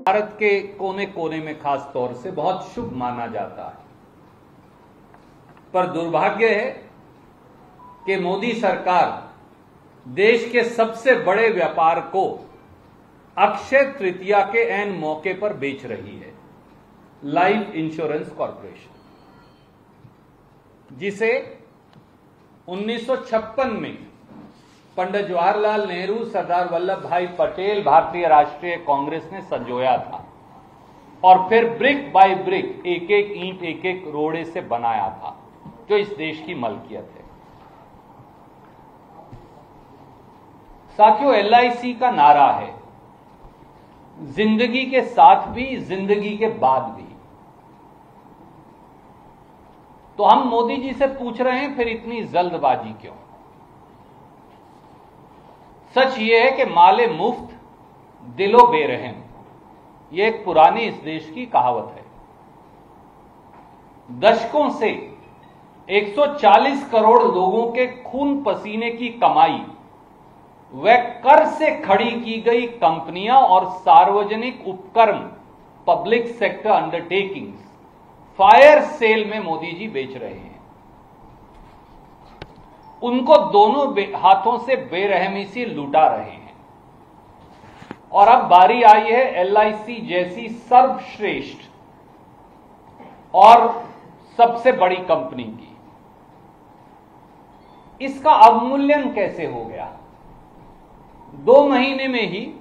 भारत के कोने कोने में खास तौर से बहुत शुभ माना जाता है, पर दुर्भाग्य है कि मोदी सरकार देश के सबसे बड़े व्यापार को अक्षय तृतीया के ऐन मौके पर बेच रही है। लाइफ इंश्योरेंस कॉर्पोरेशन, जिसे 1956 में पंडित जवाहरलाल नेहरू, सरदार वल्लभ भाई पटेल, भारतीय राष्ट्रीय कांग्रेस ने संजोया था और फिर ब्रिक बाय ब्रिक, एक एक ईंट, एक एक रोड़े से बनाया था, जो इस देश की मलकियत है। साथियों, एलआईसी का नारा है जिंदगी के साथ भी, जिंदगी के बाद भी। तो हम मोदी जी से पूछ रहे हैं, फिर इतनी जल्दबाजी क्यों? सच ये है कि माले मुफ्त दिलो बेरहम, यह एक पुरानी इस देश की कहावत है। दशकों से 140 करोड़ लोगों के खून पसीने की कमाई व कर से खड़ी की गई कंपनियां और सार्वजनिक उपक्रम, public sector undertakings, fire cell में मोदी जी बेच रहे हैं। उनको दोनों हाथों से बेरहमी से लूटा रहे हैं। और अब बारी आई है एलआईसी जैसी सर्वश्रेष्ठ और सबसे बड़ी कंपनी की। इसका अवमूल्यन कैसे हो गया? 2 महीने में ही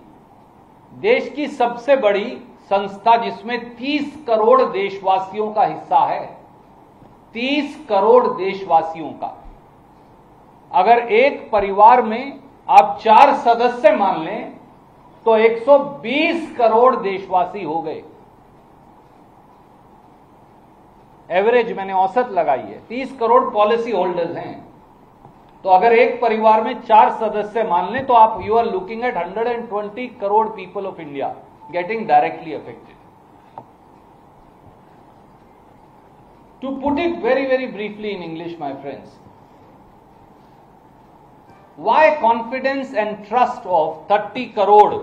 देश की सबसे बड़ी संस्था, जिसमें 30 करोड़ देशवासियों का हिस्सा है, 30 करोड़ देशवासियों का, अगर एक परिवार में आप 4 सदस्य मान लें तो 120 करोड़ देशवासी हो गए। एवरेज मैंने औसत लगाई है, 30 करोड़ पॉलिसी होल्डर्स हैं। तो अगर एक परिवार में 4 सदस्य मान लें तो आप you are looking at 120 crore people of India getting directly affected. To put it very very briefly in English, my friends, why confidence and trust of 30 crore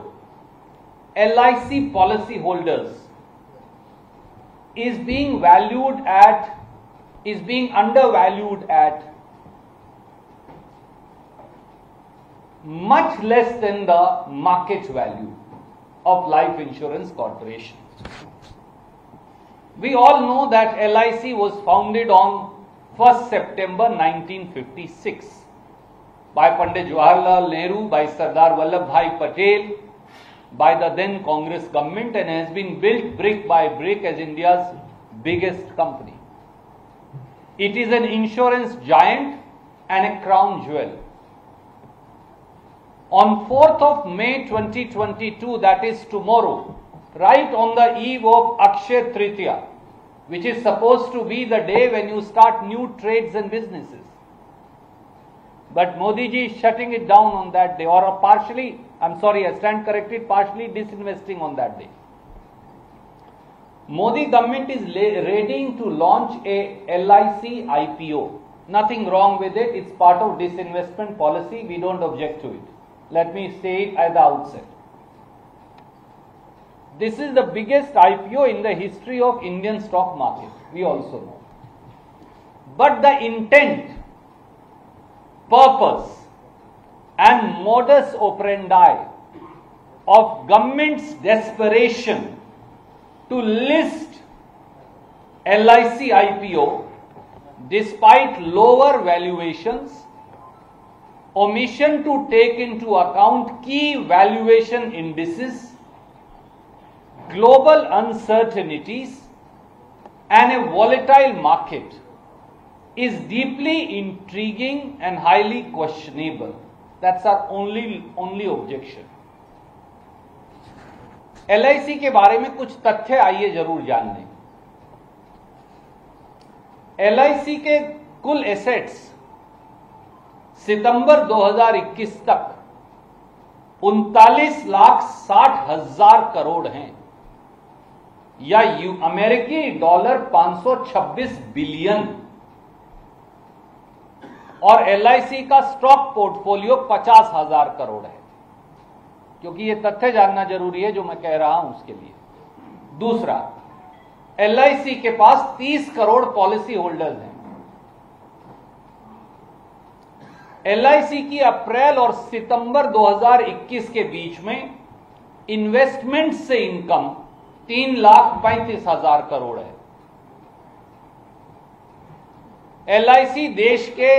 LIC policy holders is being undervalued at much less than the market value of Life Insurance Corporation. We all know that LIC was founded on 1st September 1956 by Pandit Jawaharlal Nehru, by Sardar Vallabh Bhai Patel, by the then Congress government, and has been built brick by brick as India's biggest company. It is an insurance giant and a crown jewel. On 4th of May 2022, that is tomorrow, right on the eve of Akshaya Tritiya, which is supposed to be the day when you start new trades and businesses. But Modi ji is shutting it down on that day, or partially, I'm sorry, I stand corrected, partially disinvesting on that day. Modi government is readying to launch a LIC IPO. Nothing wrong with it. It's part of disinvestment policy. We don't object to it. Let me say it at the outset. This is the biggest IPO in the history of Indian stock market. We also know. But the intent, purpose and modus operandi of government's desperation to list LIC IPO despite lower valuations, omission to take into account key valuation indices, global uncertainties and a volatile market is deeply intriguing and highly questionable. That's our only objection. LIC के बारे में कुछ तथ्य आइए जरूर जान लें। LIC के कुल एसेट्स सितंबर 2021 तक 39,60,000 करोड़ हैं, या अमेरिकी डॉलर 526 बिलियन। और LIC का स्टॉक पोर्टफोलियो 50,000 करोड़ है। क्योंकि ये तथ्य जानना जरूरी है जो मैं कह रहा हूं उसके लिए। दूसरा, LIC के पास 30 करोड़ पॉलिसी होल्डर्स हैं। LIC की अप्रैल और सितंबर 2021 के बीच में इन्वेस्टमेंट से इनकम 3,35,000 करोड़ है। LIC देश के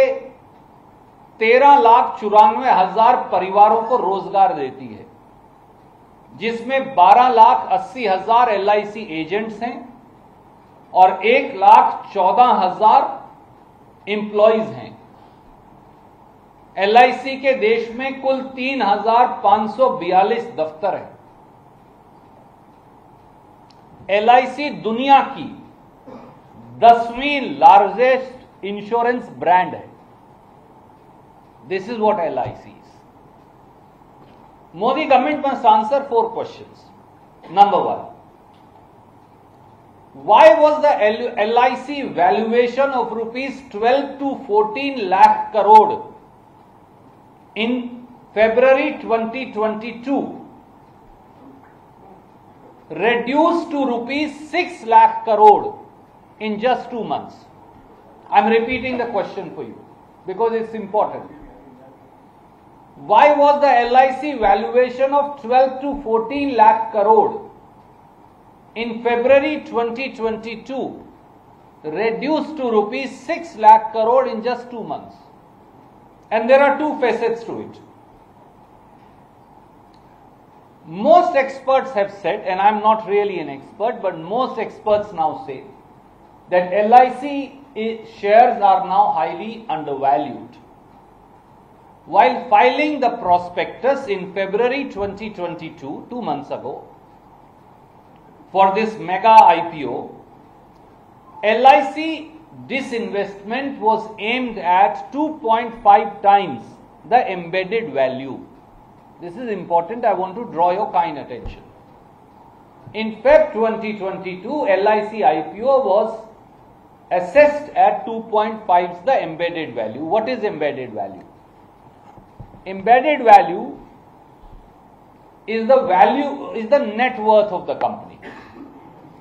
13,94,000 परिवारों को रोजगार देती है, जिसमें 12,80,000 LIC एजेंट्स हैं और 1,14,000 एम्प्लॉइज हैं। LIC के देश में कुल 3,542 दफ्तर हैं। LIC दुनिया की 10वीं लार्जेस्ट इंश्योरेंस ब्रांड है। This is what LIC is. Modi government must answer 4 questions. Number 1, why was the LIC valuation of rupees 12 to 14 lakh crore in February 2022 reduced to rupees 6 lakh crore in just 2 months? I'm repeating the question for you because it's important. Why was the LIC valuation of 12 to 14 lakh crore in February 2022 reduced to rupees 6 lakh crore in just 2 months? And there are 2 facets to it. Most experts have said, and I'm not really an expert, but most experts now say that LIC shares are now highly undervalued. While filing the prospectus in February 2022, 2 months ago, for this mega IPO, LIC disinvestment was aimed at 2.5 times the embedded value. This is important. I want to draw your kind attention. In Feb 2022, LIC IPO was assessed at 2.5 the embedded value. What is embedded value? Embedded value is the net worth of the company.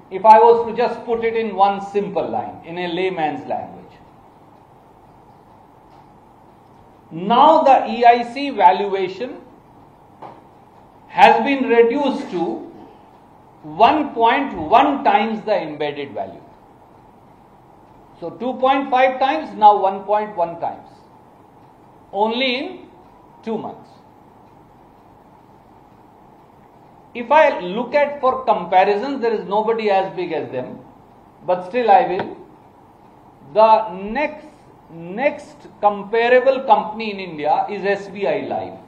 If I was to just put it in one simple line, in a layman's language. Now the EIC valuation has been reduced to 1.1 times the embedded value. So 2.5 times, now 1.1 times. Only in 2 months. If I look at for comparisons, there is nobody as big as them, but still I will. The next comparable company in India is SBI Life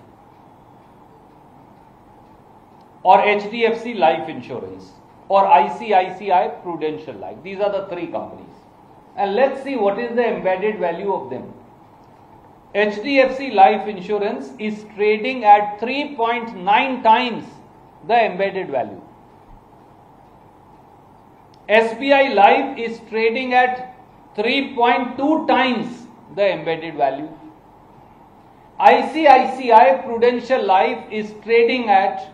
or HDFC Life Insurance or ICICI Prudential Life. These are the 3 companies. And let's see what is the embedded value of them. HDFC Life Insurance is trading at 3.9 times the embedded value. SBI Life is trading at 3.2 times the embedded value. ICICI Prudential Life is trading at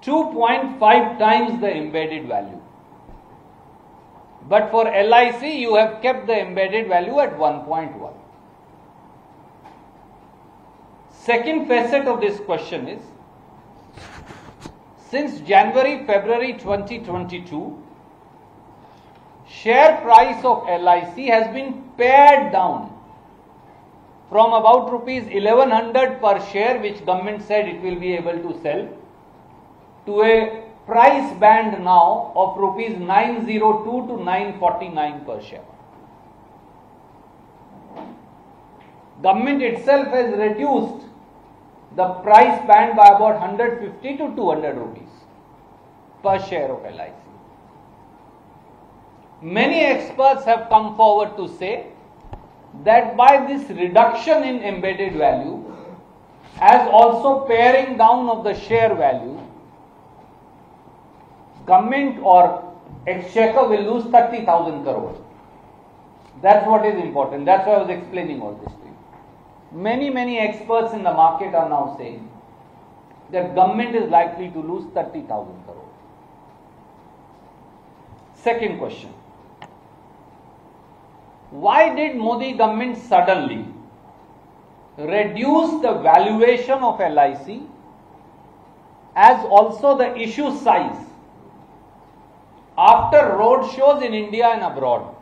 2.5 times the embedded value. But for LIC, you have kept the embedded value at 1.1. Second facet of this question is, since January-February 2022, share price of LIC has been pared down from about rupees 1100 per share, which government said it will be able to sell, to a price band now of rupees 902 to 949 per share. Government itself has reduced the price band by about 150 to 200 rupees per share of LIC. Many experts have come forward to say that by this reduction in embedded value, as also paring down of the share value, government or exchequer will lose 30,000 crores. That's what is important. That's why I was explaining all this to you. Many experts in the market are now saying that government is likely to lose 30,000 crores. Second question. Why did Modi government suddenly reduce the valuation of LIC as also the issue size after road shows in India and abroad?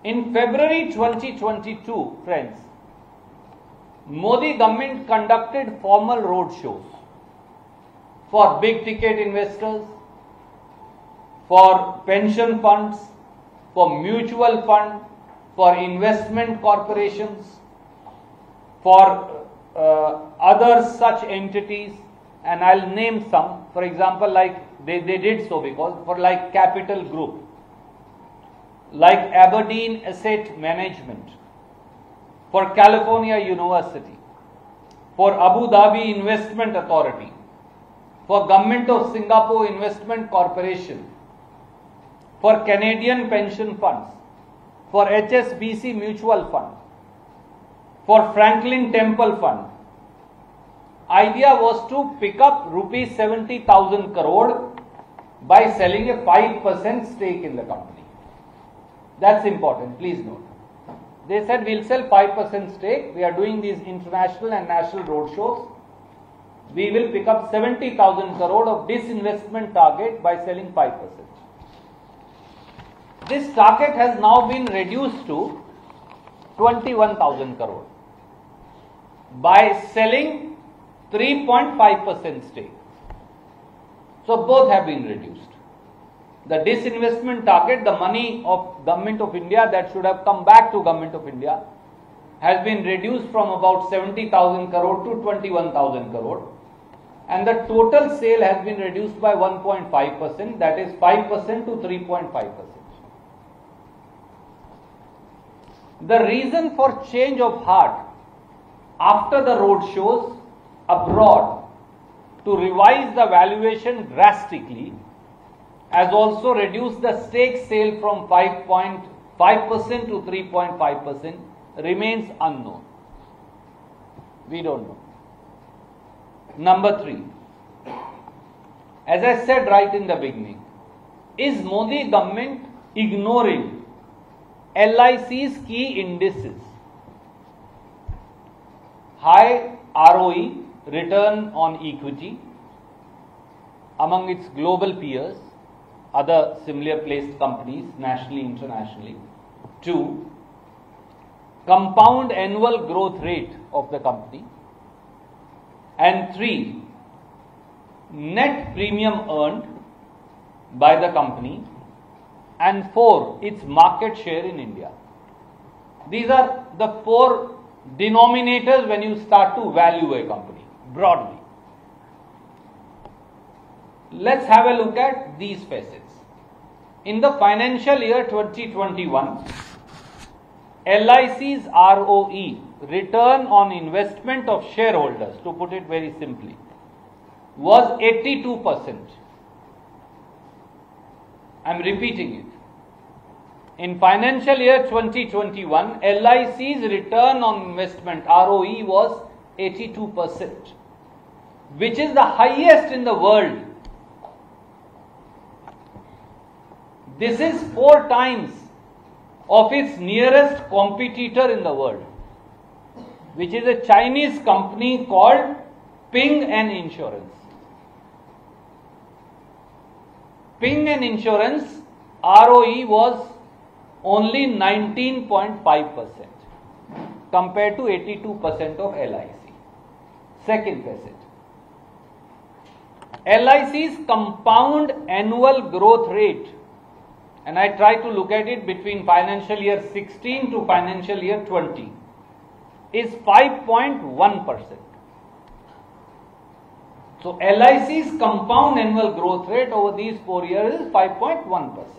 In February 2022, friends, Modi government conducted formal road shows for big ticket investors, for pension funds, for mutual fund, for investment corporations, for other such entities, and I'll name some. For example, like they did so because for like Capital Group, like Aberdeen Asset Management, for California University, for Abu Dhabi Investment Authority, for Government of Singapore Investment Corporation, for Canadian Pension Funds, for HSBC Mutual Fund, for Franklin Temple Fund. Idea was to pick up rupees 70,000 crore by selling a 5% stake in the company. That's important, please note. They said we'll sell 5% stake, we are doing these international and national road shows. We will pick up 70,000 crore of disinvestment target by selling 5%. This target has now been reduced to 21,000 crore by selling 3.5% stake. So both have been reduced. The disinvestment target, the money of Government of India that should have come back to Government of India, has been reduced from about 70,000 crore to 21,000 crore. And the total sale has been reduced by 1.5%, that is 5% to 3.5%. The reason for change of heart after the road shows abroad to revise the valuation drastically has also reduced the stake sale from 5.5% to 3.5% remains unknown. We don't know. Number 3, as I said right in the beginning, is Modi government ignoring LIC's key indices? High ROE, return on equity, among its global peers, other similar placed companies, nationally, internationally. 2, compound annual growth rate of the company. And 3, net premium earned by the company. And 4, its market share in India. These are the 4 denominators when you start to value a company, broadly. Let's have a look at these facets. In the financial year 2021, LIC's ROE, return on investment of shareholders, to put it very simply, was 82%. I'm repeating it. In financial year 2021, LIC's return on investment ROE was 82%, which is the highest in the world. This is 4 times of its nearest competitor in the world, which is a Chinese company called Ping An Insurance. Ping An Insurance ROE was only 19.5% compared to 82% of LIC. Second facet. LIC's compound annual growth rate, and I try to look at it between financial year 16 to financial year 20, is 5.1%. So LIC's compound annual growth rate over these 4 years is 5.1%.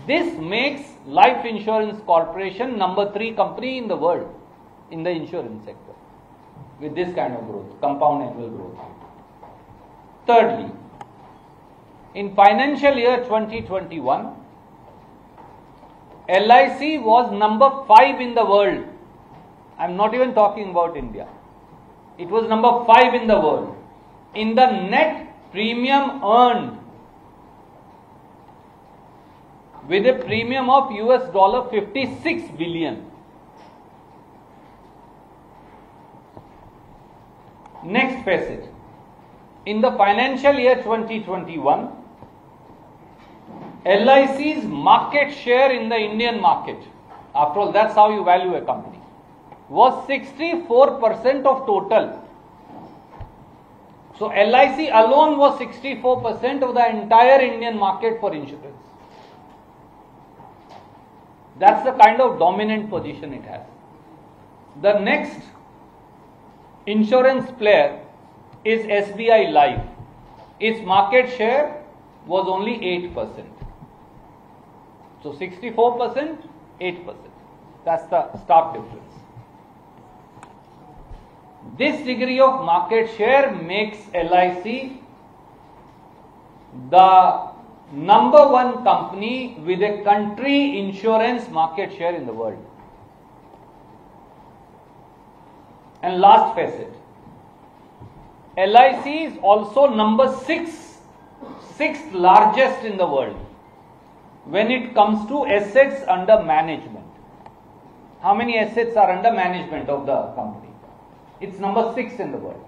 This makes Life Insurance Corporation number 3 company in the world in the insurance sector with this kind of growth, compound annual growth rate. Thirdly, in financial year 2021, LIC was number 5 in the world. I'm not even talking about India. It was number 5 in the world in the net premium earned with a premium of $56 billion. Next facet. In the financial year 2021, LIC's market share in the Indian market, after all that's how you value a company, was 64% of total. So LIC alone was 64% of the entire Indian market for insurance. That's the kind of dominant position it has. The next insurance player is SBI Life. Its market share was only 8%. So 64%, 8%. That's the stark difference. This degree of market share makes LIC the number one company with a country insurance market share in the world. And last facet, LIC is also number sixth largest in the world when it comes to assets under management. How many assets are under management of the company? It's number 6 in the world.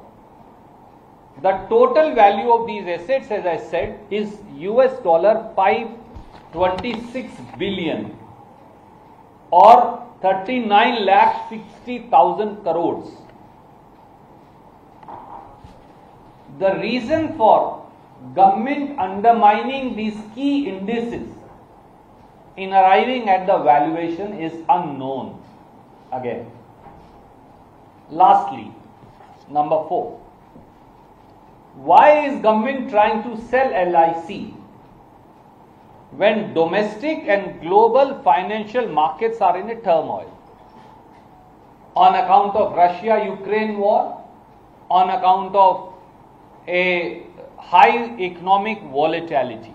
The total value of these assets, as I said, is $526 billion or 39,60,000 crores. The reason for government undermining these key indices in arriving at the valuation is unknown. Again. Lastly, number 4. Why is government trying to sell LIC when domestic and global financial markets are in a turmoil? On account of Russia-Ukraine war, on account of a high economic volatility.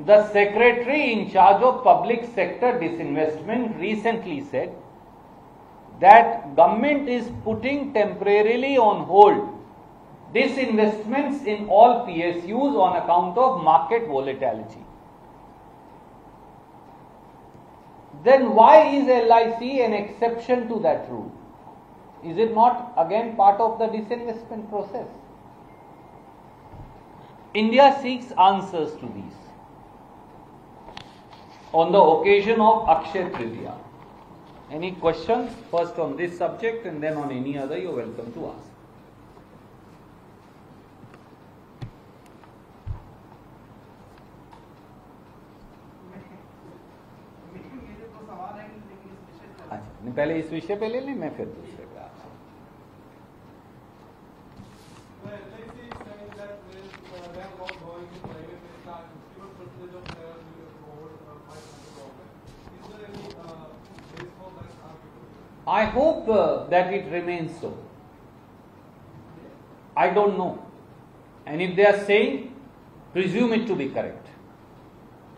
The secretary in charge of public sector disinvestment recently said that government is putting temporarily on hold disinvestments in all PSUs on account of market volatility. Then why is LIC an exception to that rule? Is it not again part of the disinvestment process? India seeks answers to these on the occasion of Akshaya Tritiya. Any questions? First on this subject and then on any other, you're welcome to ask. अच्छा, पहले इस विषय पे ले लें, मैं फिर दूसरे पे आता हूँ. I hope that it remains so. I don't know. And if they are saying, presume it to be correct.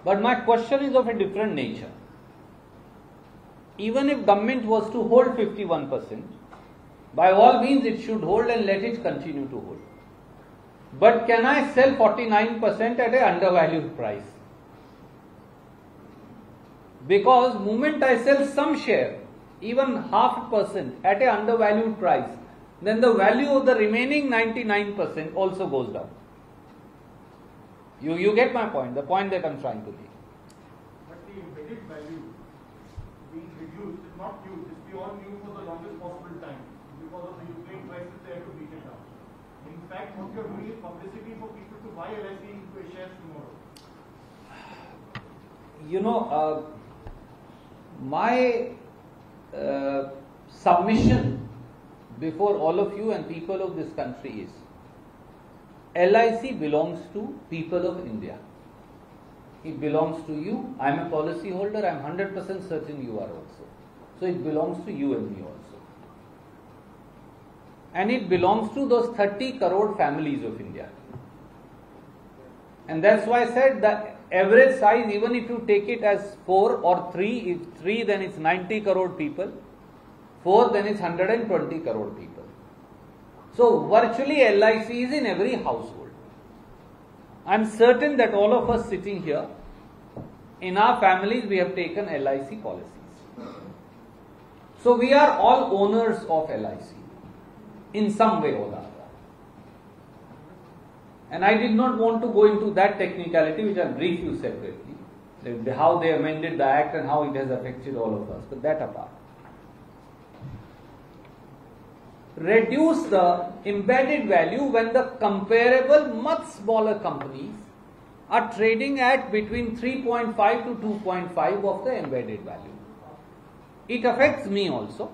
But my question is of a different nature. Even if government was to hold 51%, by all means it should hold and let it continue to hold. But can I sell 49% at an undervalued price? Because moment I sell some share, even 0.5% at an undervalued price, then the value of the remaining 99% also goes down. You get my point, the point that I'm trying to make. But the embedded value being reduced is not new, it's beyond new for the longest possible time. Because of the Ukraine crisis, they have to beat it down. In fact, what you're doing is publicity for people to buy LIC into a shares tomorrow. You know, my submission before all of you and people of this country is, LIC belongs to people of India. It belongs to you. I am a policy holder. I am 100% certain you are also. So it belongs to you and me also. And it belongs to those 30 crore families of India. And that's why I said the average size, even if you take it as 4 or 3, if 3 then it's 90 crore people, 4 then it's 120 crore people. So virtually LIC is in every household. I'm certain that all of us sitting here in our families we have taken LIC policies. So we are all owners of LIC in some way or the other. And I did not want to go into that technicality, which I'll brief you separately, how they amended the act and how it has affected all of us, but that apart. Reduce the embedded value when the comparable much smaller companies are trading at between 3.5 to 2.5 of the embedded value. It affects me also.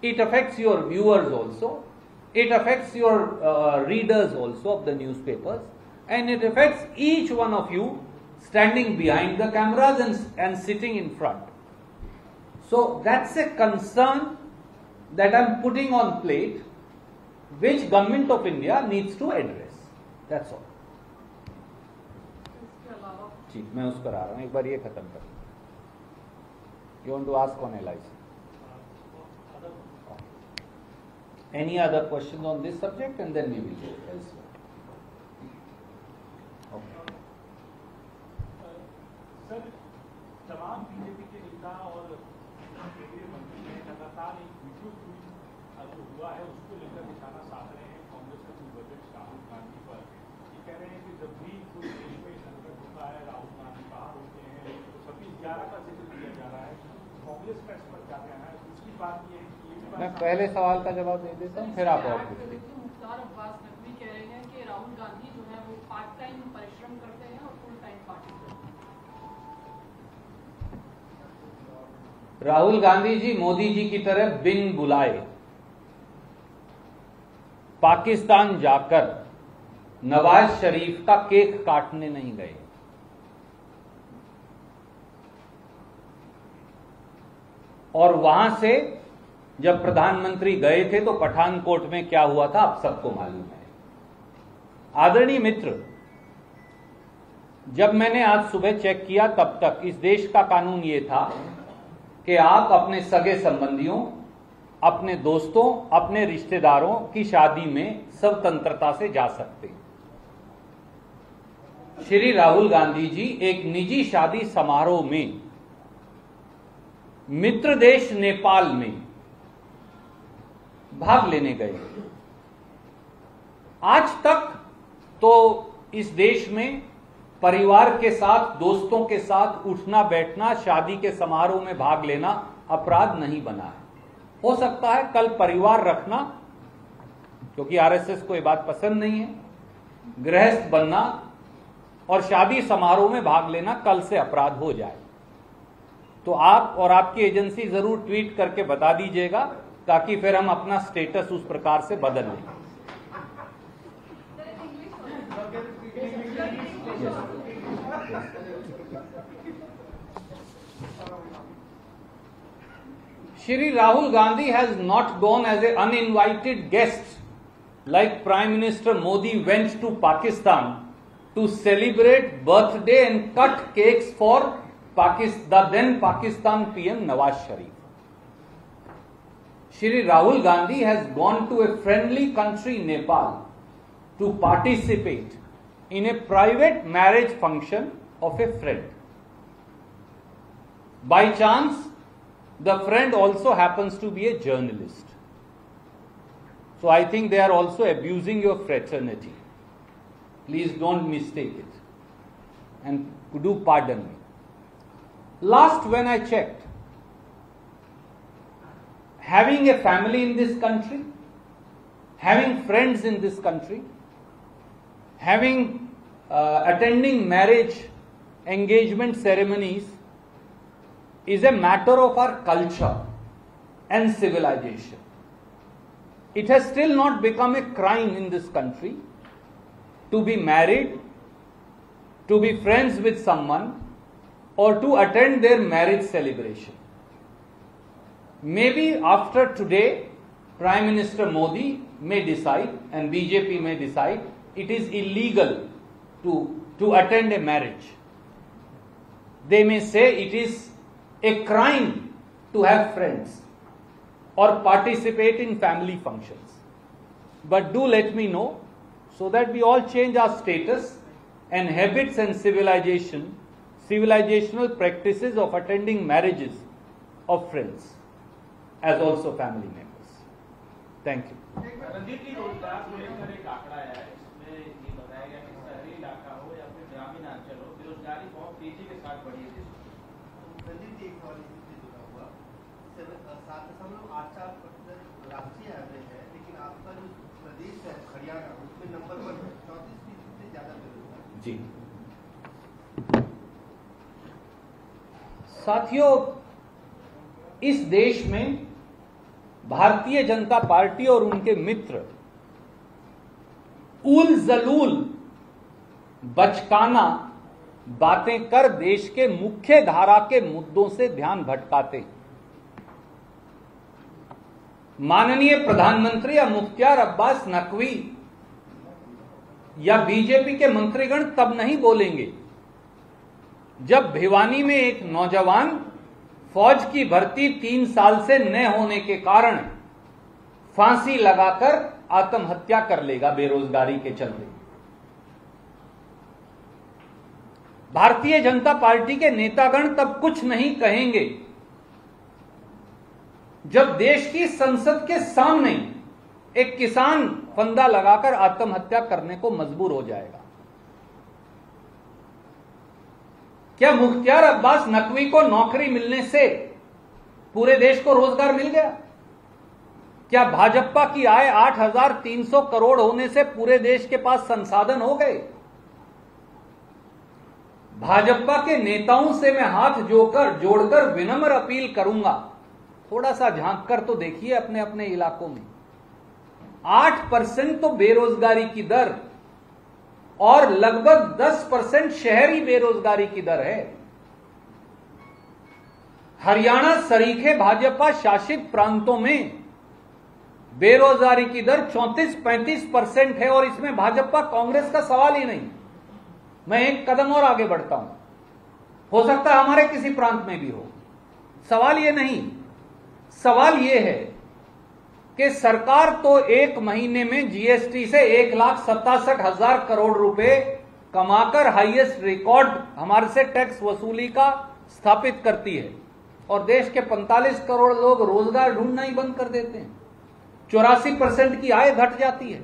It affects your viewers also. It affects your readers also of the newspapers. And it affects each one of you standing behind the cameras and sitting in front. So that's a concern that I'm putting on plate, which Government of India needs to address. That's all. जी मैं उस पर आ रहा हूँ, एक बार ये खत्म कर. You want to ask on LIC? Any other questions on this subject, and then we will go elsewhere. Okay. Sir, तमाम बीजेपी के नेता और केंद्रीय मंत्री ने लगातार एक वीडियो ट्वीट जो हुआ है उसको लेकर निशाना साध रहे हैं कांग्रेस के दिग्गज राहुल गांधी पर. ये कह रहे हैं कि जब भी कोई देश में संकट होता है राहुल गांधी बाहर होते हैं तो 26/11 का जिक्र किया जा रहा है. कांग्रेस का इस पर क्या कहना है? दूसरी बात ये है कि मैं पहले सवाल का जवाब दे देता हूँ, फिर आप और मुख्तार अब्बास नकवी कह रहे हैं कि राहुल गांधी जो है वो पार्ट टाइम परिश्रम करते हैं और फुल टाइम पार्टी करते हैं. राहुल गांधी जी मोदी जी की तरह बिन बुलाए पाकिस्तान जाकर नवाज शरीफ का केक काटने नहीं गए. और वहां से जब प्रधानमंत्री गए थे तो पठानकोट में क्या हुआ था आप सबको मालूम है. आदरणीय मित्र, जब मैंने आज सुबह चेक किया तब तक इस देश का कानून ये था कि आप अपने सगे संबंधियों, अपने दोस्तों, अपने रिश्तेदारों की शादी में स्वतंत्रता से जा सकते. श्री राहुल गांधी जी एक निजी शादी समारोह में मित्र देश नेपाल में भाग लेने गए. आज तक तो इस देश में परिवार के साथ, दोस्तों के साथ उठना बैठना, शादी के समारोह में भाग लेना अपराध नहीं बना है. हो सकता है कल परिवार रखना, क्योंकि आरएसएस को यह बात पसंद नहीं है, गृहस्थ बनना और शादी समारोह में भाग लेना कल से अपराध हो जाए. तो आप और आपकी एजेंसी जरूर ट्वीट करके बता दीजिएगा ताकि फिर हम अपना स्टेटस उस प्रकार से बदल लें. Shri Rahul Gandhi has not gone as an uninvited guest like Prime Minister Modi went to Pakistan to celebrate birthday and cut cakes for the then Pakistan PM Nawaz Sharif. Shri Rahul Gandhi has gone to a friendly country, Nepal, to participate in a private marriage function of a friend. By chance, the friend also happens to be a journalist. So I think they are also abusing your fraternity. Please don't mistake it. And do pardon me. Last when I checked, having a family in this country, having friends in this country, attending marriage engagement ceremonies is a matter of our culture and civilization. It has still not become a crime in this country to be married, to be friends with someone, or to attend their marriage celebration. Maybe after today, Prime Minister Modi may decide and BJP may decide it is illegal to attend a marriage. They may say it is a crime to have friends or participate in family functions. But do let me know so that we all change our status and habits and civilizational practices of attending marriages of friends as also family members. Thank you. Ranjit जी, रोजगार को लेकर एक आंकड़ा आया है, इसमें ये बताया गया कि शहरी इलाका हो या फिर ग्रामीण अंचल हो, बेरोजगारी बहुत तेजी के साथ बढ़ी है। रणजीत जी, एक सवाल इससे जुड़ा हुआ 7.84% राष्ट्रीय एवरेज है, लेकिन आपका जो प्रदेश है हरियाणा, उसमें नंबर 1 है, 34% से ज्यादा बेरोजगार। जी साथियों, इस देश में भारतीय जनता पार्टी और उनके मित्र उल जलूल बचकाना बातें कर देश के मुख्य धारा के मुद्दों से ध्यान भटकाते। माननीय प्रधानमंत्री या मुख्तार अब्बास नकवी या बीजेपी के मंत्रीगण तब नहीं बोलेंगे जब भिवानी में एक नौजवान फौज की भर्ती 3 साल से न होने के कारण फांसी लगाकर आत्महत्या कर लेगा बेरोजगारी के चलते। भारतीय जनता पार्टी के नेतागण तब कुछ नहीं कहेंगे जब देश की संसद के सामने एक किसान फंदा लगाकर आत्महत्या करने को मजबूर हो जाएगा। क्या मुख्तार अब्बास नकवी को नौकरी मिलने से पूरे देश को रोजगार मिल गया? क्या भाजपा की आय 8,300 करोड़ होने से पूरे देश के पास संसाधन हो गए? भाजपा के नेताओं से मैं हाथ जोड़कर विनम्र अपील करूंगा, थोड़ा सा झांक कर तो देखिए अपने अपने इलाकों में। 8% तो बेरोजगारी की दर और लगभग 10% शहरी बेरोजगारी की दर है। हरियाणा सरीखे भाजपा शासित प्रांतों में बेरोजगारी की दर 34-35% है और इसमें भाजपा कांग्रेस का सवाल ही नहीं। मैं एक कदम और आगे बढ़ता हूं, हो सकता है हमारे किसी प्रांत में भी हो। सवाल ये नहीं, सवाल ये है कि सरकार तो 1 महीने में जीएसटी से 1,67,000 करोड़ रुपए कमाकर हाईएस्ट रिकॉर्ड हमारे से टैक्स वसूली का स्थापित करती है और देश के 45 करोड़ लोग रोजगार ढूंढना ही बंद कर देते हैं। 84% की आय घट जाती है।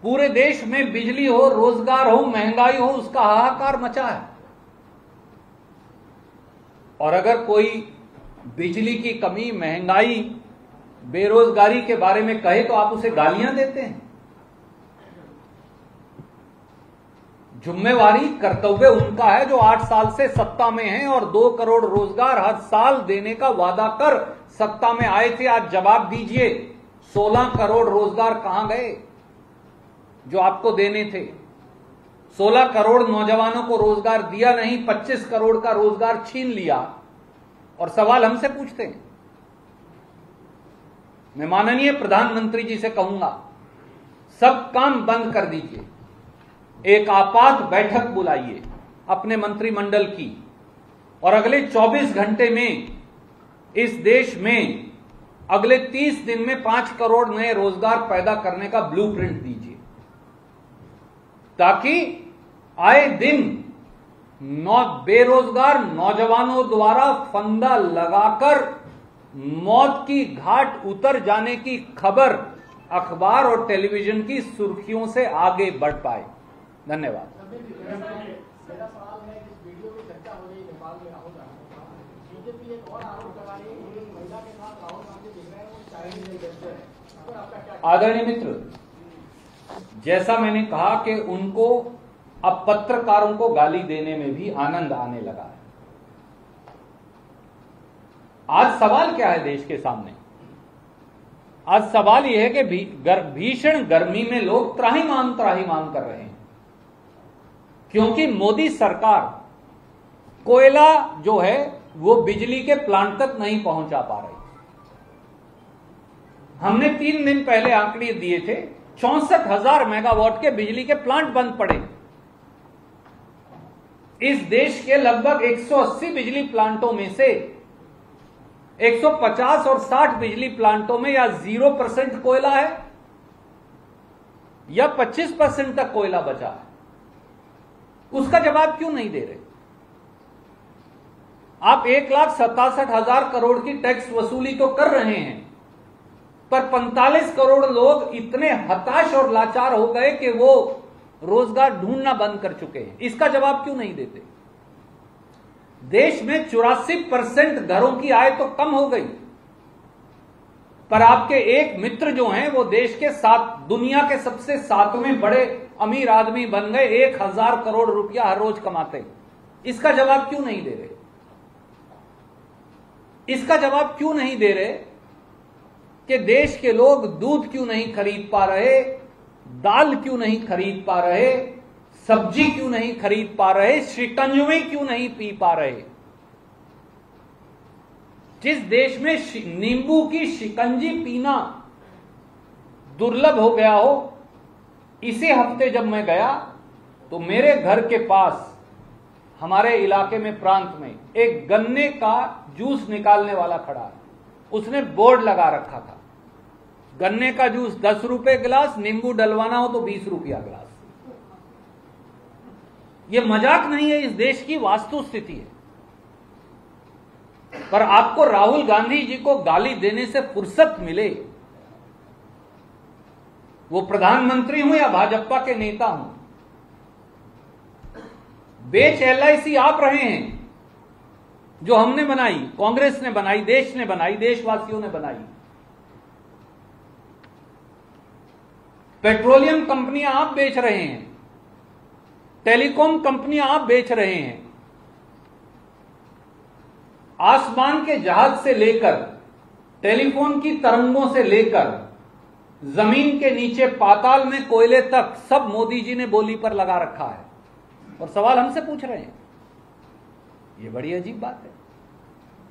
पूरे देश में बिजली हो, रोजगार हो, महंगाई हो, उसका हाहाकार मचा है। और अगर कोई बिजली की कमी, महंगाई, बेरोजगारी के बारे में कहे तो आप उसे गालियां देते हैं। जिम्मेवारी, कर्तव्य उनका है जो 8 साल से सत्ता में है और 2 करोड़ रोजगार हर साल देने का वादा कर सत्ता में आए थे। आज जवाब दीजिए, 16 करोड़ रोजगार कहां गए जो आपको देने थे? 16 करोड़ नौजवानों को रोजगार दिया नहीं, 25 करोड़ का रोजगार छीन लिया। और सवाल हमसे पूछते हैं। मैं माननीय प्रधानमंत्री जी से कहूंगा, सब काम बंद कर दीजिए, एक आपात बैठक बुलाइए अपने मंत्रिमंडल की और अगले 24 घंटे में इस देश में अगले 30 दिन में 5 करोड़ नए रोजगार पैदा करने का ब्लूप्रिंट दीजिए, ताकि आए दिन बेरोजगार नौजवानों द्वारा फंदा लगाकर मौत की घाट उतर जाने की खबर अखबार और टेलीविजन की सुर्खियों से आगे बढ़ पाए। धन्यवाद। मेरा सवाल है, इस वीडियो की चर्चा हो रही है नेपाल में राहुल गांधी, बीजेपी एक और आरोप लगा रही है कि एक महिला के साथ राहुल गांधी दिख रहे हैं, वो चाइल्ड इन्वेस्टर है। इस पर आपका क्या? आदरणीय मित्र, जैसा मैंने कहा कि उनको अब पत्रकारों को गाली देने में भी आनंद आने लगा है। आज सवाल क्या है देश के सामने? आज सवाल यह है कि भीषण गर्मी में लोग त्राहिमाम कर रहे हैं क्योंकि मोदी सरकार कोयला जो है वो बिजली के प्लांट तक नहीं पहुंचा पा रही। हमने 3 दिन पहले आंकड़े दिए थे, 64,000 मेगावाट के बिजली के प्लांट बंद पड़े। इस देश के लगभग 180 बिजली प्लांटों में से 150 और 60 बिजली प्लांटों में या 0% कोयला है या 25% तक कोयला बचा है। उसका जवाब क्यों नहीं दे रहे? आप 1,67,000 करोड़ की टैक्स वसूली तो कर रहे हैं, पर 45 करोड़ लोग इतने हताश और लाचार हो गए कि वो रोजगार ढूंढना बंद कर चुके हैं। इसका जवाब क्यों नहीं देते? देश में 84% घरों की आय तो कम हो गई, पर आपके एक मित्र जो हैं वो देश के दुनिया के सबसे 7वें बड़े अमीर आदमी बन गए, 1,000 करोड़ रुपया हर रोज कमाते। इसका जवाब क्यों नहीं दे रहे? इसका जवाब क्यों नहीं दे रहे कि देश के लोग दूध क्यों नहीं खरीद पा रहे, दाल क्यों नहीं खरीद पा रहे, सब्जी क्यों नहीं खरीद पा रहे, शिकंजवी क्यों नहीं पी पा रहे? जिस देश में नींबू की शिकंजी पीना दुर्लभ हो गया हो, इसी हफ्ते जब मैं गया तो मेरे घर के पास हमारे इलाके में, प्रांत में, एक गन्ने का जूस निकालने वाला खड़ा है। उसने बोर्ड लगा रखा था, गन्ने का जूस 10 रुपए गिलास, नींबू डलवाना हो तो 20 रुपया गिलास। ये मजाक नहीं है, इस देश की वास्तु स्थिति है। पर आपको राहुल गांधी जी को गाली देने से फुर्सत मिले, वो प्रधानमंत्री हूं या भाजपा के नेता हूं, बेच LIC आप रहे हैं, जो हमने बनाई, कांग्रेस ने बनाई, देश ने बनाई, देशवासियों ने बनाई। पेट्रोलियम कंपनियां आप बेच रहे हैं, टेलीकॉम कंपनियां आप बेच रहे हैं, आसमान के जहाज से लेकर, टेलीफोन की तरंगों से लेकर, जमीन के नीचे पाताल में कोयले तक सब मोदी जी ने बोली पर लगा रखा है, और सवाल हमसे पूछ रहे हैं। ये बड़ी अजीब बात है।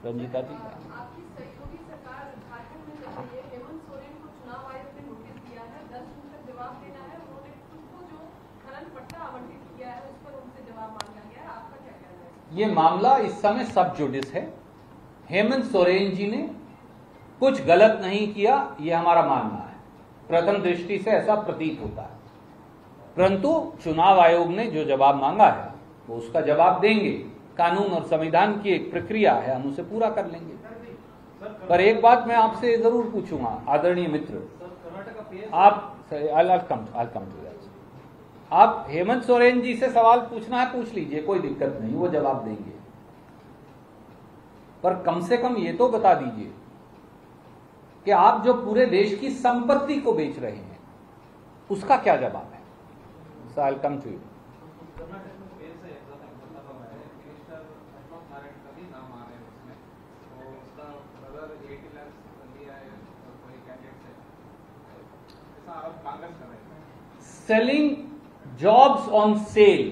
रंजीता जी, आपकी सहयोगी सरकार झारखंड में चल रही है। हेमंत सोरेन को चुनाव आयोग ने नोटिस दिया है, 10 दिन तक जवाब देना है। उन्होंने खुद को जो खनन पट्टा आवंटित किया है उस पर उनसे जवाब मांगा गया है। आपका क्या कहना है? ये मामला इस समय सब जुडिस है। हेमंत सोरेन जी ने कुछ गलत नहीं किया, यह हमारा मानना है। प्रथम दृष्टि से ऐसा प्रतीत होता है, परंतु चुनाव आयोग ने जो जवाब मांगा है वो उसका जवाब देंगे। कानून और संविधान की एक प्रक्रिया है, हम उसे पूरा कर लेंगे। पर एक बात मैं आपसे जरूर पूछूंगा, आदरणीय मित्र, आप हेमंत सोरेन जी से सवाल पूछना है पूछ लीजिए, कोई दिक्कत नहीं, वो जवाब देंगे। पर कम से कम ये तो बता दीजिए कि आप जो पूरे देश की संपत्ति को बेच रहे हैं उसका क्या जवाब है? So I'll come to you. Karnataka में फेल से मतलब है मिनिस्टर अशोक नारायण का भी नाम आ रहे हैं उसमें, तो उसका ब्रदर 80 लाख लिया है कोई कैंडिडेट से, ऐसा आरोप कांग्रेस कर रहे हैं। Selling jobs on sale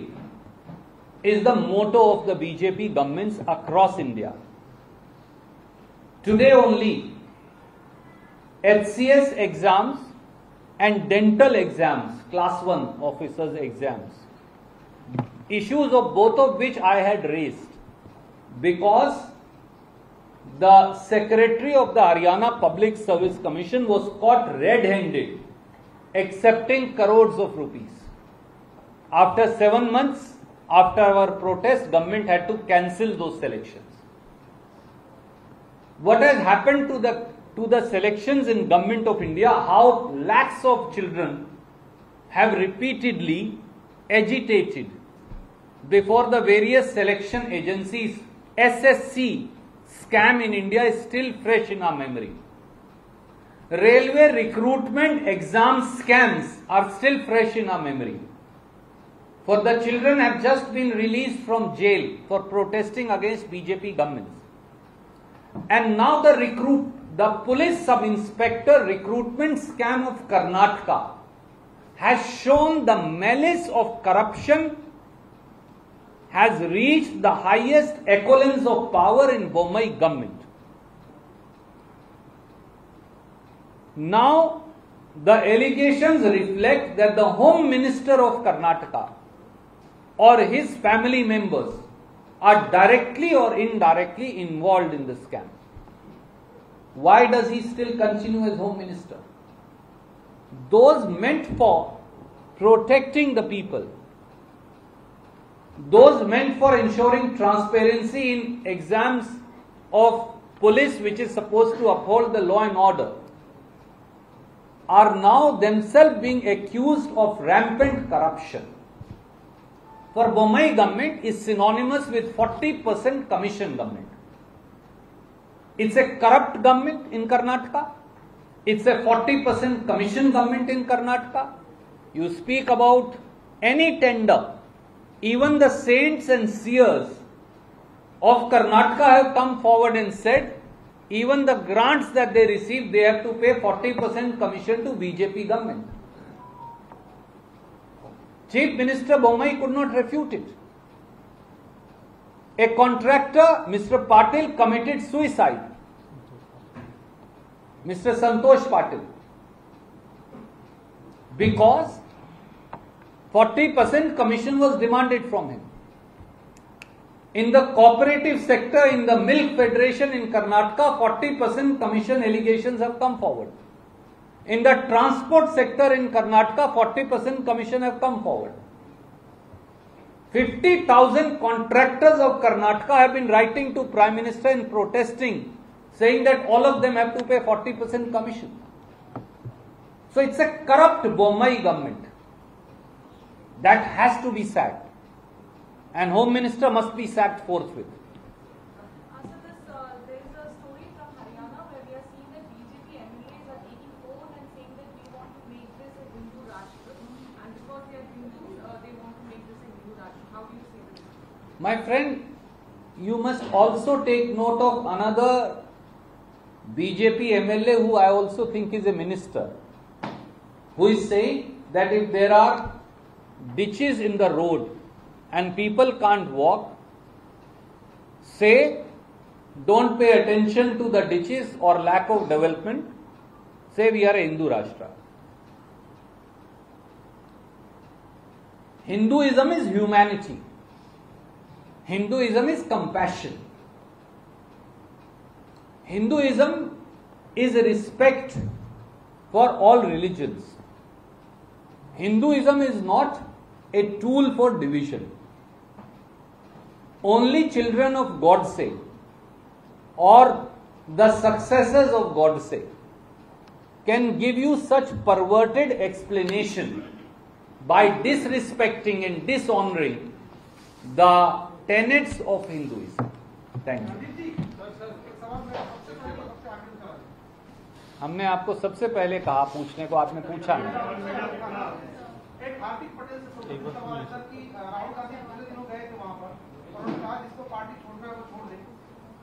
is the motto of the BJP governments across India. Today only, HCS exams and dental exams, class 1 officers exams, issues of both of which I had raised, because the secretary of the Haryana Public Service Commission was caught red-handed accepting crores of rupees. After 7 months after our protest, government had to cancel those selections. What has happened to the selections in Government of India, how lakhs of children have repeatedly agitated before the various selection agencies. SSC scam in India is still fresh in our memory. Railway recruitment exam scams are still fresh in our memory. For the children have just been released from jail for protesting against BJP governments. And now the police sub-inspector recruitment scam of Karnataka has shown the malice of corruption has reached the highest echelons of power in Bombay government. Now, the allegations reflect that the Home Minister of Karnataka or his family members are directly or indirectly involved in the scam. Why does he still continue as Home Minister? Those meant for protecting the people those meant for ensuring transparency in exams of police, which is supposed to uphold the law and order, are now themselves being accused of rampant corruption. For Bommai government is synonymous with 40% commission government. It's a corrupt government in Karnataka. It's a 40% commission government in Karnataka. You speak about any tender, even the saints and seers of Karnataka have come forward and said, even the grants that they receive, they have to pay 40% commission to BJP government. Chief Minister Bommai could not refute it. A contractor, Mr. Patil, committed suicide. Mr. Santosh Patil. Because 40% commission was demanded from him. In the cooperative sector, in the Milk Federation in Karnataka, 40% commission allegations have come forward. In the transport sector in Karnataka, 40% commission have come forward. 50,000 contractors of Karnataka have been writing to Prime Minister and protesting, saying that all of them have to pay 40% commission. So it's a corrupt Bommai government that has to be sacked. And Home Minister must be sacked forthwith. There is a story from Haryana where we are seeing that BJP MLAs are taking phone and saying that we want to make this a Hindu Rashtra, and because they are Hindus, they want to make this a Hindu Rashtra. How do you see this? My friend, you must also take note of another BJP MLA who I also think is a minister, who is saying that if there are ditches in the road and people can't walk, say don't pay attention to the ditches or lack of development, say we are a Hindu Rashtra. Hinduism is humanity. Hinduism is compassion. Hinduism is a respect for all religions. Hinduism is not a tool for division. Only children of Godse or the successors of Godse can give you such perverted explanation by disrespecting and dishonoring the tenets of Hinduism. Thank you. हमने आपको सबसे पहले कहा पूछने को, आपने पूछा नहीं। एक हार्दिक पटेल से सवाल सर कि राहुल गांधी पिछले दिनों गए थे वहां पर और उन्होंने कहा जिसको पार्टी छोड़ रहा है वो छोड़ दे।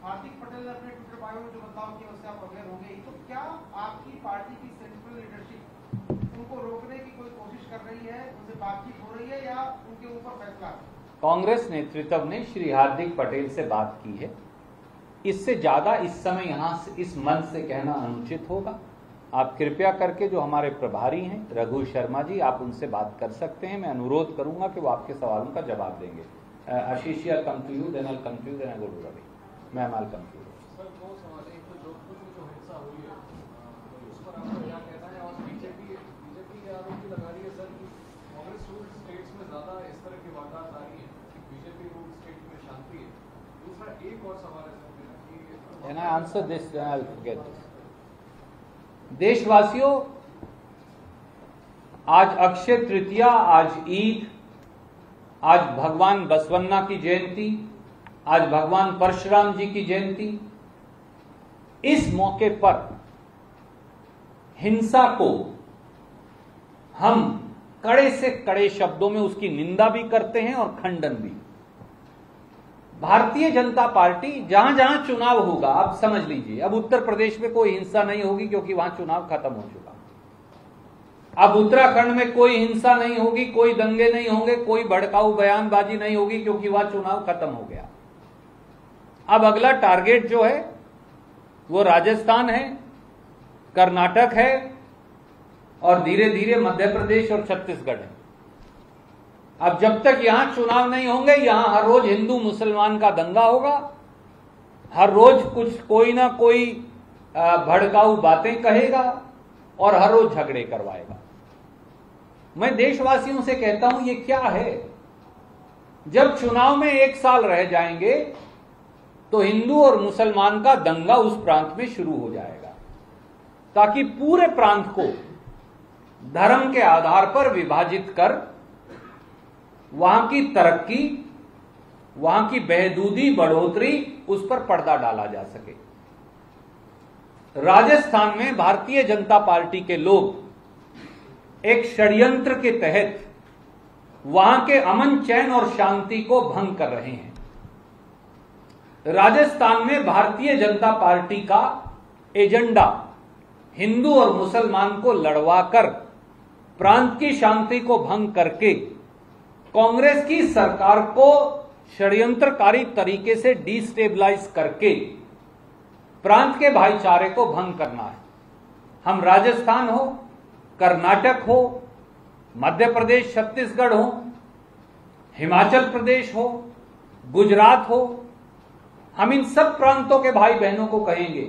हार्दिक पटेल ने अपने ट्विटर बायो में जो बदलाव किया उससे आप अवेयर हो गए। तो क्या आपकी पार्टी की सेंट्रल लीडरशिप उनको रोकने की कोई कोशिश कर रही है, उनसे बातचीत हो रही है या उनके ऊपर फैसला? कांग्रेस नेतृत्व ने श्री हार्दिक पटेल से बात की है। इससे ज्यादा इस समय यहां से इस मंच से कहना अनुचित होगा। आप कृपया करके जो हमारे प्रभारी हैं रघु शर्मा जी, आप उनसे बात कर सकते हैं। मैं अनुरोध करूंगा कि वो आपके सवालों का जवाब देंगे। आशीष यार come to you, then I come to you, then I go to Ravi. Ma'am I come to you. Sir दो सवाल है, एक तो जोधपुर में जो हिंसा हुई है उस पर आपका क्या कहना है, और बीजेपी ये आरोप लगा रही है सर कि कांग्रेस रूल्ड स्टेट्स में ज्यादा इस तरह की वारदात आ रही है, बीजेपी रूल्ड स्टेट में शांति है। दूसरा एक और सवाल है सर मेरा कि Can I answer this? Then I'll forget this. देशवासियों, आज अक्षय तृतीया, आज ईद, आज भगवान बसवन्ना की जयंती, आज भगवान परशुराम जी की जयंती। इस मौके पर हिंसा को हम कड़े से कड़े शब्दों में उसकी निंदा भी करते हैं और खंडन भी। भारतीय जनता पार्टी जहां जहां चुनाव होगा, आप समझ लीजिए, अब उत्तर प्रदेश में कोई हिंसा नहीं होगी क्योंकि वहां चुनाव खत्म हो चुका। अब उत्तराखंड में कोई हिंसा नहीं होगी, कोई दंगे नहीं होंगे, कोई भड़काऊ बयानबाजी नहीं होगी क्योंकि वहां चुनाव खत्म हो गया। अब अगला टारगेट जो है वो राजस्थान है, कर्नाटक है और धीरे धीरे मध्य प्रदेश और छत्तीसगढ़ है। अब जब तक यहां चुनाव नहीं होंगे, यहां हर रोज हिंदू मुसलमान का दंगा होगा, हर रोज कोई ना कोई भड़काऊ बातें कहेगा और हर रोज झगड़े करवाएगा। मैं देशवासियों से कहता हूं, ये क्या है? जब चुनाव में 1 साल रह जाएंगे तो हिंदू और मुसलमान का दंगा उस प्रांत में शुरू हो जाएगा, ताकि पूरे प्रांत को धर्म के आधार पर विभाजित कर वहां की तरक्की, वहां की बहदूदी, बढ़ोतरी, उस पर पर्दा डाला जा सके। राजस्थान में भारतीय जनता पार्टी के लोग एक षड्यंत्र के तहत वहां के अमन, चैन और शांति को भंग कर रहे हैं। राजस्थान में भारतीय जनता पार्टी का एजेंडा हिंदू और मुसलमान को लड़वाकर प्रांत की शांति को भंग करके कांग्रेस की सरकार को षड्यंत्रकारी तरीके से डिस्टेबलाइज करके प्रांत के भाईचारे को भंग करना है। हम राजस्थान हो, कर्नाटक हो, मध्य प्रदेश, छत्तीसगढ़ हो, हिमाचल प्रदेश हो, गुजरात हो, हम इन सब प्रांतों के भाई बहनों को कहेंगे,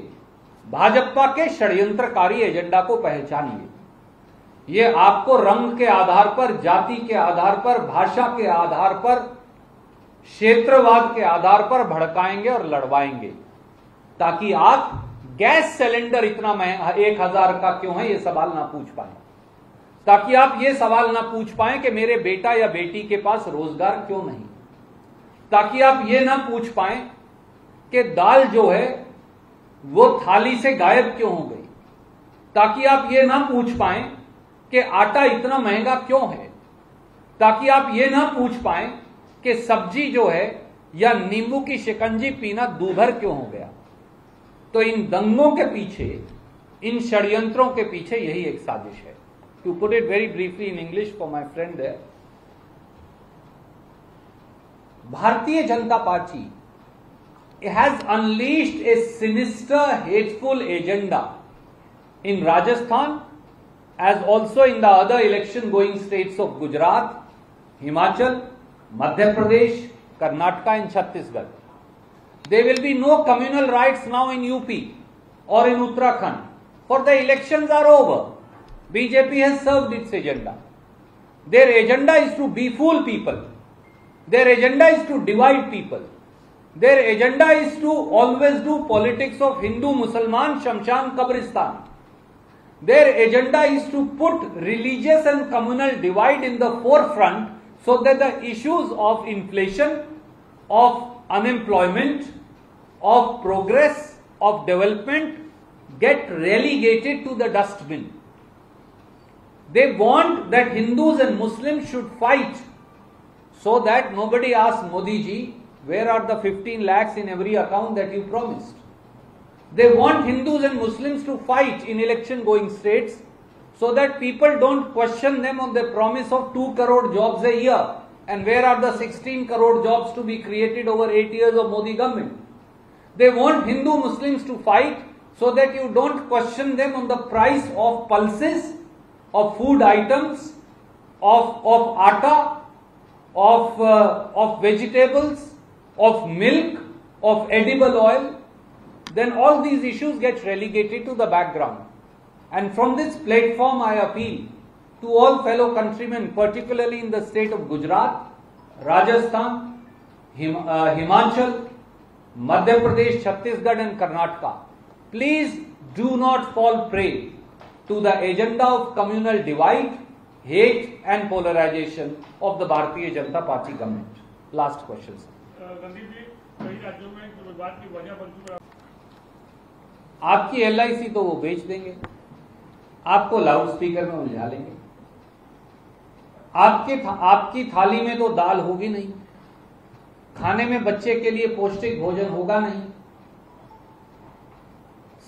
भाजपा के षड्यंत्रकारी एजेंडा को पहचानिए। ये आपको रंग के आधार पर, जाति के आधार पर, भाषा के आधार पर, क्षेत्रवाद के आधार पर भड़काएंगे और लड़वाएंगे, ताकि आप गैस सिलेंडर इतना महंगा 1000 का क्यों है ये सवाल ना पूछ पाए, ताकि आप ये सवाल ना पूछ पाए कि मेरे बेटा या बेटी के पास रोजगार क्यों नहीं, ताकि आप ये ना पूछ पाए कि दाल जो है वो थाली से गायब क्यों हो गई, ताकि आप ये ना पूछ पाए कि आटा इतना महंगा क्यों है, ताकि आप ये ना पूछ पाए कि सब्जी जो है या नींबू की शिकंजी पीना दूभर क्यों हो गया। तो इन दंगों के पीछे, इन षड्यंत्रों के पीछे यही एक साजिश है। To put it very briefly in English for my friend there, Bharatiya Janata Party has unleashed a sinister, hateful agenda in Rajasthan as also in the other election going states of Gujarat, Himachal, Madhya Pradesh, Karnataka and Chhattisgarh. There will be no communal rights now in UP or in Uttarakhand, for the elections are over. BJP has served its agenda. Their agenda is to befool people. Their agenda is to divide people. Their agenda is to always do politics of Hindu, Musliman, Shamshan, Qabristan. Their agenda is to put religious and communal divide in the forefront so that the issues of inflation, of unemployment, of progress, of development get relegated to the dustbin. They want that Hindus and Muslims should fight so that nobody asks Modi ji, where are the 15 lakhs in every account that you promised? They want Hindus and Muslims to fight in election going states so that people don't question them on the promise of 2 crore jobs a year. And where are the 16 crore jobs to be created over 8 years of Modi government? They want Hindu Muslims to fight so that you don't question them on the price of pulses, of food items, of atta, of vegetables, of milk, of edible oil. Then all these issues get relegated to the background. And from this platform I appeal to all fellow countrymen, particularly in the state of Gujarat, Rajasthan, Himachal, Madhya Pradesh, Chhattisgarh and Karnataka. Please do not fall prey to the agenda of communal divide, hate and polarization of the Bharatiya Janata Party government. Last question, sir. गंदीप जी, कई राज्यों में जो विवाद की वजह बन चुका है। आपकी LIC तो वो बेच देंगे, आपको लाउड स्पीकर में उलझा लेंगे, आपकी थाली में तो दाल होगी नहीं, खाने में बच्चे के लिए पौष्टिक भोजन होगा नहीं,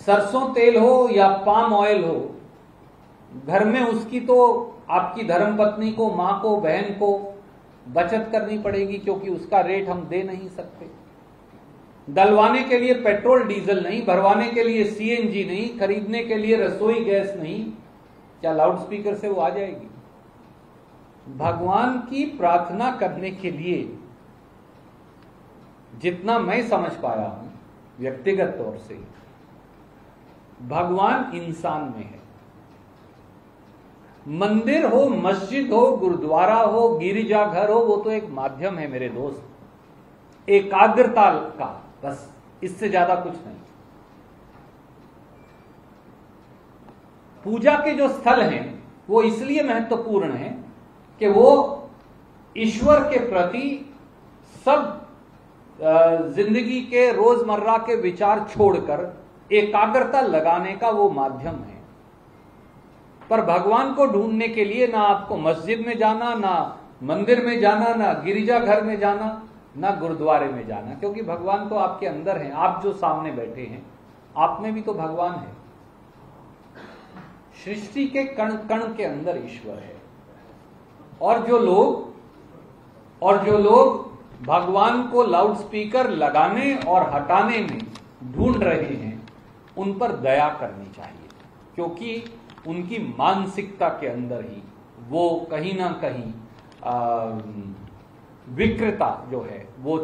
सरसों तेल हो या पाम ऑयल हो, घर में उसकी तो आपकी धर्मपत्नी को, मां को, बहन को बचत करनी पड़ेगी, क्योंकि उसका रेट हम दे नहीं सकते। डलवाने के लिए पेट्रोल डीजल नहीं, भरवाने के लिए CNG नहीं, खरीदने के लिए रसोई गैस नहीं, क्या लाउड स्पीकर से वो आ जाएगी? भगवान की प्रार्थना करने के लिए जितना मैं समझ पाया हूं व्यक्तिगत तौर से, भगवान इंसान में है। मंदिर हो, मस्जिद हो, गुरुद्वारा हो, गिरिजाघर हो, वो तो एक माध्यम है मेरे दोस्त, एकाग्रता का, बस इससे ज्यादा कुछ नहीं। पूजा के जो स्थल हैं वो इसलिए महत्वपूर्ण हैं कि वो ईश्वर के प्रति सब जिंदगी के रोजमर्रा के विचार छोड़कर एकाग्रता लगाने का वो माध्यम है। पर भगवान को ढूंढने के लिए ना आपको मस्जिद में जाना, ना मंदिर में जाना, ना गिरिजाघर में जाना, ना गुरुद्वारे में जाना, क्योंकि भगवान तो आपके अंदर हैं। आप जो सामने बैठे हैं, आप में भी तो भगवान है। सृष्टि के कण कण के अंदर ईश्वर है। और जो लोग भगवान को लाउडस्पीकर लगाने और हटाने में ढूंढ रहे हैं, उन पर दया करनी चाहिए, क्योंकि उनकी मानसिकता के अंदर ही वो कहीं ना कहीं विकृता जो है वो